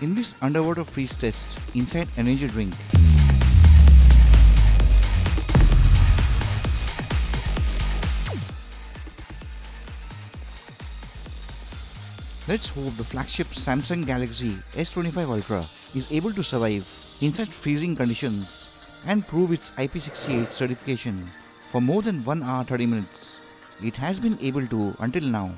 in this underwater freeze test inside energy drink. Let's hope the flagship Samsung Galaxy S25 Ultra is able to survive in such freezing conditions and prove its IP68 certification for more than 1 hour 30 minutes. It has been able to until now.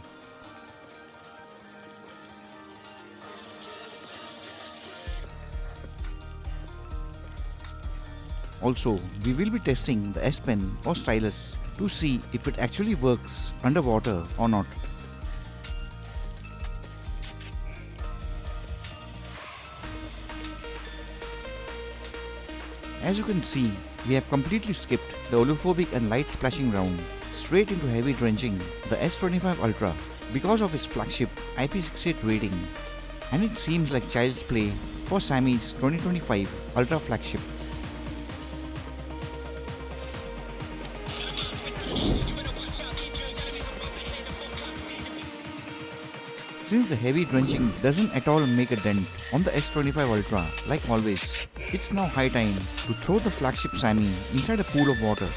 Also, we will be testing the S Pen or stylus to see if it actually works underwater or not. As you can see, we have completely skipped the oleophobic and light splashing round straight into heavy drenching the S25 Ultra because of its flagship IP68 rating, and it seems like child's play for Sammy's 2025 Ultra flagship. Since the heavy drenching doesn't at all make a dent on the S25 Ultra like always, it's now high time to throw the flagship Sammy inside a pool of water.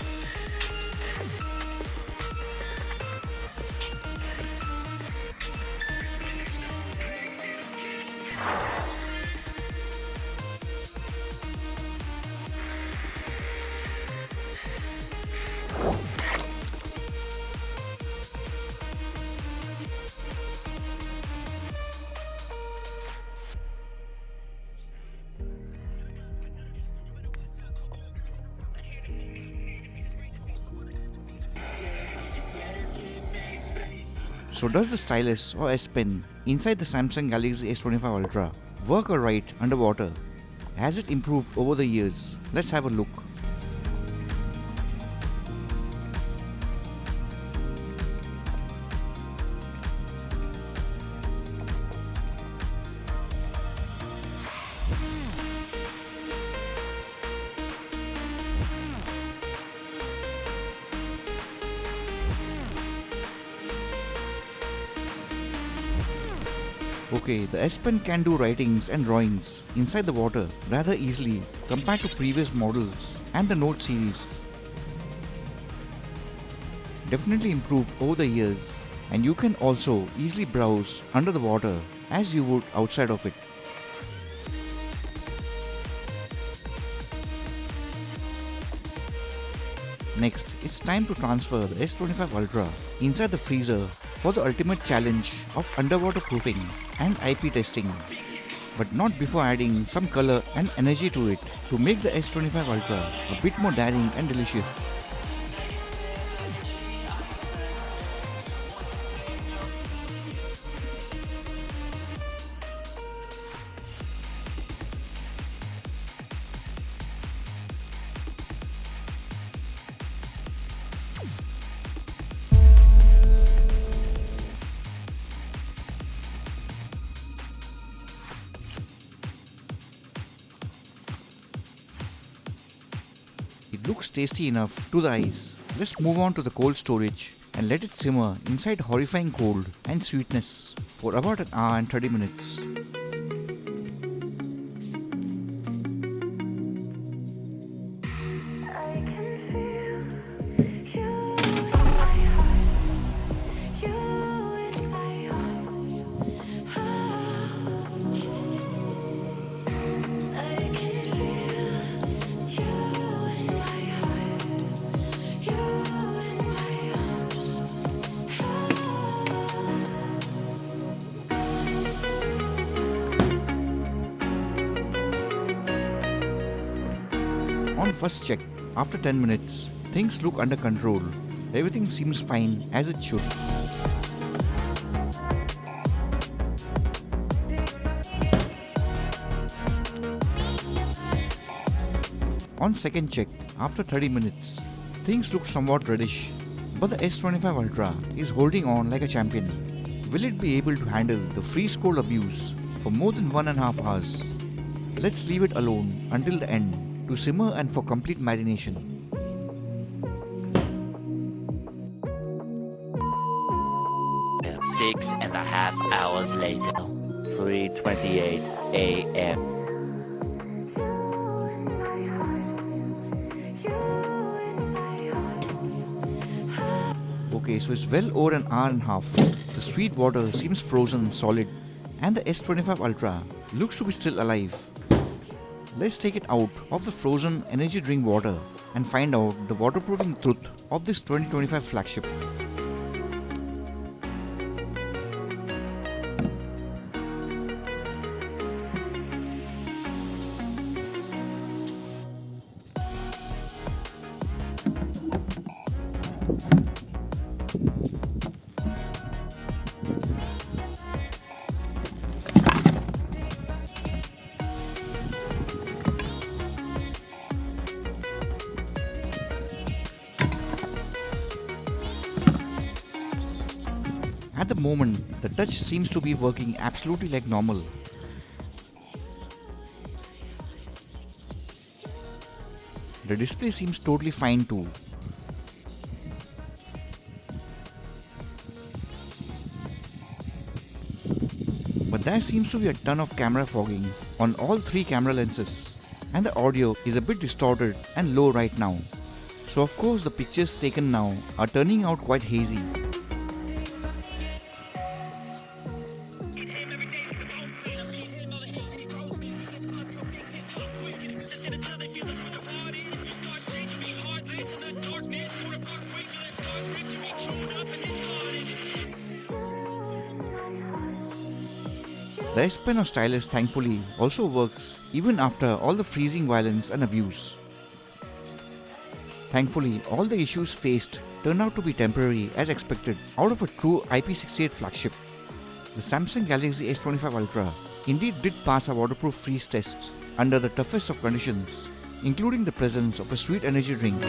So does the stylus or S Pen inside the Samsung Galaxy S25 Ultra work alright underwater? Has it improved over the years? Let's have a look. Okay, the S Pen can do writings and drawings inside the water rather easily compared to previous models and the Note series. Definitely improved over the years, and you can also easily browse under the water as you would outside of it. Next, it's time to transfer the S25 Ultra inside the freezer for the ultimate challenge of underwater proofing and IP testing. But not before adding some color and energy to it to make the S25 Ultra a bit more daring and delicious. It looks tasty enough to the eyes. Let's move on to the cold storage and let it simmer inside horrifying cold and sweetness for about an hour and 30 minutes. On first check, after 10 minutes, things look under control. Everything seems fine as it should. On second check, after 30 minutes, things look somewhat reddish, but the S25 Ultra is holding on like a champion. Will it be able to handle the freeze cold abuse for more than 1.5 hours? Let's leave it alone until the end to simmer and for complete marination. 6.5 hours later. 3:28 a.m. Okay, so it's well over an hour and a half. The sweet water seems frozen solid and the S25 Ultra looks to be still alive. Let's take it out of the frozen energy drink water and find out the waterproofing truth of this 2025 flagship. At the moment, the touch seems to be working absolutely like normal. The display seems totally fine too. But there seems to be a ton of camera fogging on all three camera lenses, and the audio is a bit distorted and low right now. So of course the pictures taken now are turning out quite hazy. The S Pen or stylus thankfully also works even after all the freezing violence and abuse. Thankfully, all the issues faced turned out to be temporary as expected out of a true IP68 flagship. The Samsung Galaxy S25 Ultra indeed did pass a waterproof freeze test under the toughest of conditions, including the presence of a sweet energy drink.